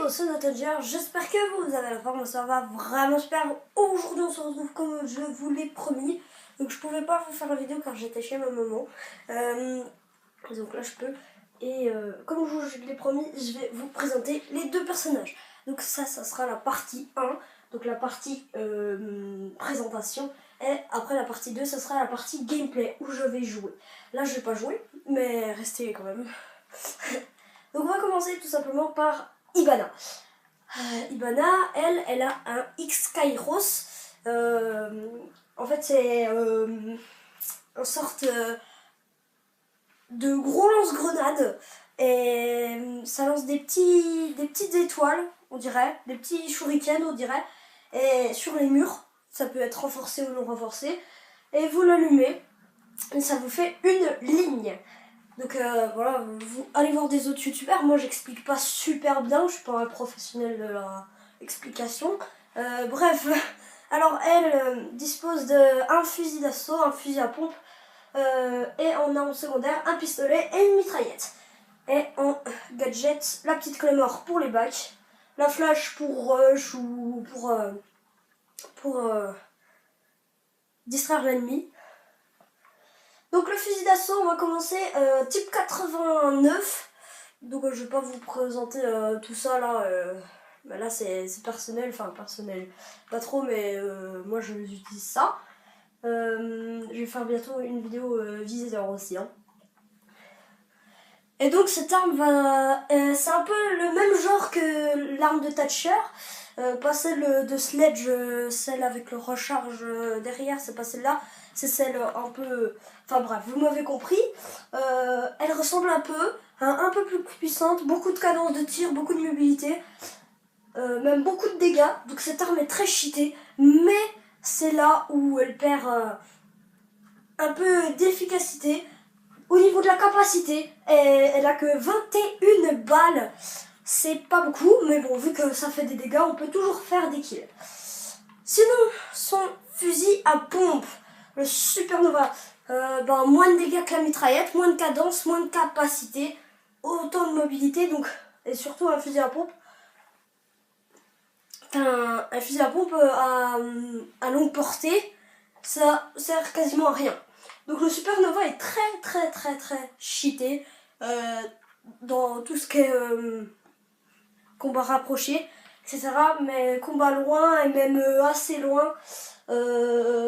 Bonjour, c'est Natalia, j'espère que vous avez la forme, ça va vraiment super. Aujourd'hui on se retrouve comme je vous l'ai promis. Donc je pouvais pas vous faire la vidéo car j'étais chez ma maman. Donc là je peux. Et comme je vous l'ai promis, je vais vous présenter les deux personnages. Donc ça sera la partie 1, donc la partie présentation. Et après la partie 2, ça sera la partie gameplay où je vais jouer. Là je vais pas jouer, mais restez quand même. Donc on va commencer tout simplement par Ibana. Ibana, elle a un X-Kairos. En fait, c'est une sorte de gros lance-grenade. Et ça lance des petites étoiles, on dirait, des petits shurikens, on dirait. Et sur les murs, ça peut être renforcé ou non renforcé. Et vous l'allumez, et ça vous fait une ligne. Donc voilà, vous allez voir des autres youtubeurs. Moi j'explique pas super bien, je suis pas un professionnel de la explication. Bref, alors elle dispose d'un fusil d'assaut, un fusil à pompe et en arme secondaire un pistolet et une mitraillette. Et en gadget, la petite Claymore pour les bacs, la flash pour rush ou pour distraire l'ennemi. Donc le fusil d'assaut, on va commencer type 89. Donc je vais pas vous présenter tout ça là. Bah là c'est personnel, enfin personnel, pas trop, mais moi je utilise ça. Je vais faire bientôt une vidéo visiteur aussi. Hein. Et donc cette arme va, c'est un peu le même genre que l'arme de Thatcher. Pas celle de Sledge, celle avec le recharge derrière, c'est pas celle-là, c'est celle un peu... Enfin bref, vous m'avez compris. Elle ressemble un peu, un peu plus puissante, beaucoup de cadence de tir, beaucoup de mobilité, même beaucoup de dégâts. Donc cette arme est très cheatée, mais c'est là où elle perd un peu d'efficacité. Au niveau de la capacité, elle a que 21 balles. C'est pas beaucoup, mais bon, vu que ça fait des dégâts, on peut toujours faire des kills. Sinon, son fusil à pompe, le Supernova, moins de dégâts que la mitraillette, moins de cadence, moins de capacité, autant de mobilité, donc, et surtout un fusil à pompe. Un fusil à pompe à longue portée, ça sert quasiment à rien. Donc le Supernova est très cheaté dans tout ce qui est combat rapproché, etc. Mais combat loin et même assez loin,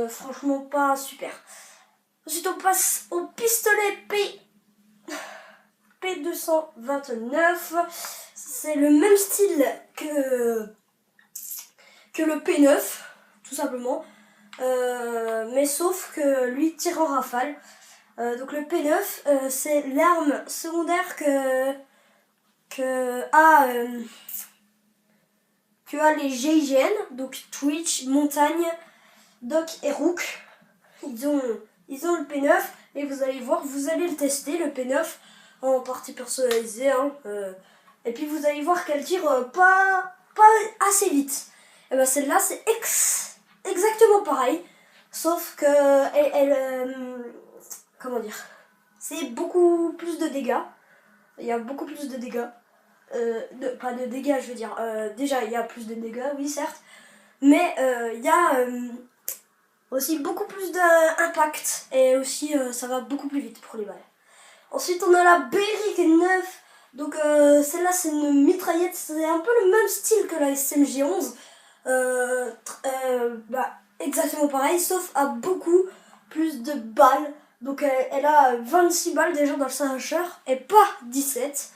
franchement pas super. Ensuite on passe au pistolet P229. C'est le même style que le P9, tout simplement. Mais sauf que lui tire en rafale. Donc le P9, c'est l'arme secondaire que a les GIGN, donc Twitch, Montagne, Doc et Rook. Ils ont le P9 et vous allez voir, vous allez le tester, le P9 en partie personnalisée. Hein, et puis vous allez voir qu'elle tire pas assez vite. Et ben celle-là c'est exactement pareil, sauf que comment dire, c'est beaucoup plus de dégâts. Il y a beaucoup plus de dégâts. Pas de dégâts, je veux dire. Déjà, il y a plus de dégâts, oui, certes. Mais il y a aussi beaucoup plus d'impact. Et aussi, ça va beaucoup plus vite pour les balles. Ensuite, on a la Berric 9. Donc, celle-là, c'est une mitraillette. C'est un peu le même style que la SMG 11. Exactement pareil, sauf à beaucoup plus de balles. Donc elle a 26 balles déjà dans le Saint-Hacher et pas 17.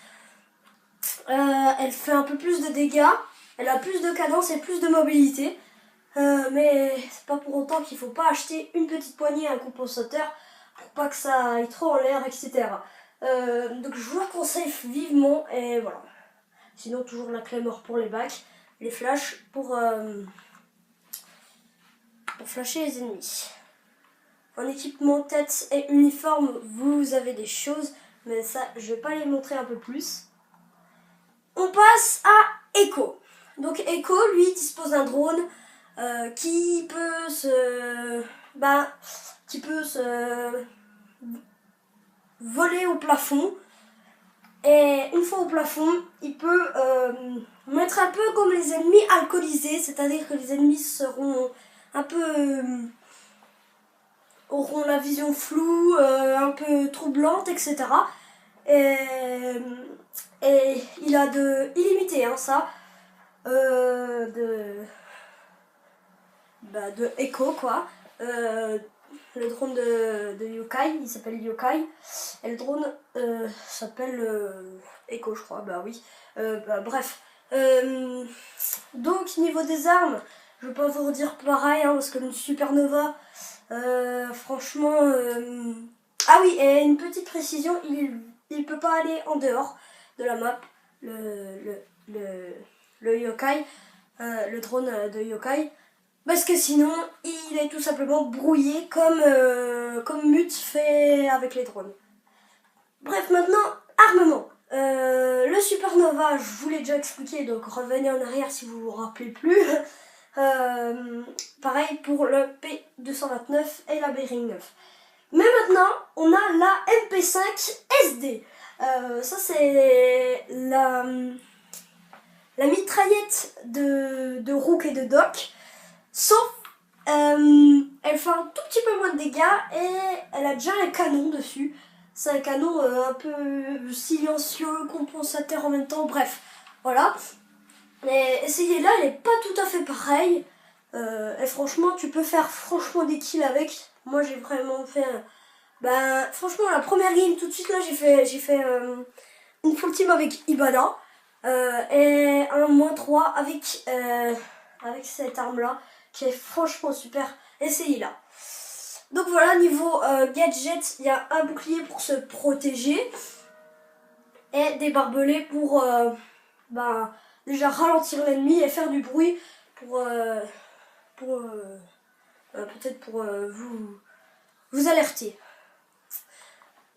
Elle fait un peu plus de dégâts, elle a plus de cadence et plus de mobilité. Mais c'est pas pour autant qu'il faut pas acheter une petite poignée à un compensateur pour pas que ça aille trop en l'air, etc. Donc je vous la conseille vivement et voilà. Sinon toujours la Claymore pour les bacs, les flashs pour flasher les ennemis. En équipement, tête et uniforme, vous avez des choses, mais ça, je vais pas les montrer un peu plus. On passe à Echo. Donc Echo, lui, dispose d'un drone qui peut se voler au plafond. Et une fois au plafond, il peut vont être un peu comme les ennemis alcoolisés, c'est-à-dire que les ennemis seront un peu... auront la vision floue, un peu troublante, etc. Et il a de illimité, hein, ça. De Echo, quoi. Le drone de Yokai, il s'appelle Yokai. Et le drone s'appelle Echo, je crois. Bah oui. Bref. Donc, niveau des armes, je vais pas vous redire pareil, hein, parce que le Supernova, franchement... Ah oui, et une petite précision, il peut pas aller en dehors de la map, le Yokai, le drone de Yokai, parce que sinon, il est tout simplement brouillé comme Mute fait avec les drones. Bref, maintenant, armement. Le Supernova, je vous l'ai déjà expliqué, donc revenez en arrière si vous vous rappelez plus. Pareil pour le P229 et la Bearing 9. Mais maintenant, on a la MP5 SD. Ça, c'est la mitraillette de Rook et de Doc. Sauf, elle fait un tout petit peu moins de dégâts et elle a déjà un canon dessus. C'est un canon un peu silencieux, compensateur en même temps, bref, voilà. Mais essayez-la, elle est pas tout à fait pareille. Et franchement, tu peux faire des kills avec. Moi, j'ai vraiment fait... franchement, la première game, tout de suite, là, j'ai fait une full team avec Ibana. Et un -3 avec cette arme-là, qui est franchement super. Essayez-la. Donc voilà, niveau gadget, il y a un bouclier pour se protéger. Et des barbelés pour déjà ralentir l'ennemi et faire du bruit peut-être pour vous alerter.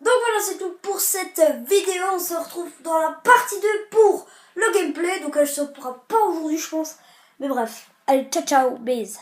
Donc voilà, c'est tout pour cette vidéo. On se retrouve dans la partie 2 pour le gameplay. Donc elle ne sortira pas aujourd'hui, je pense. Mais bref, allez, ciao ciao, bise.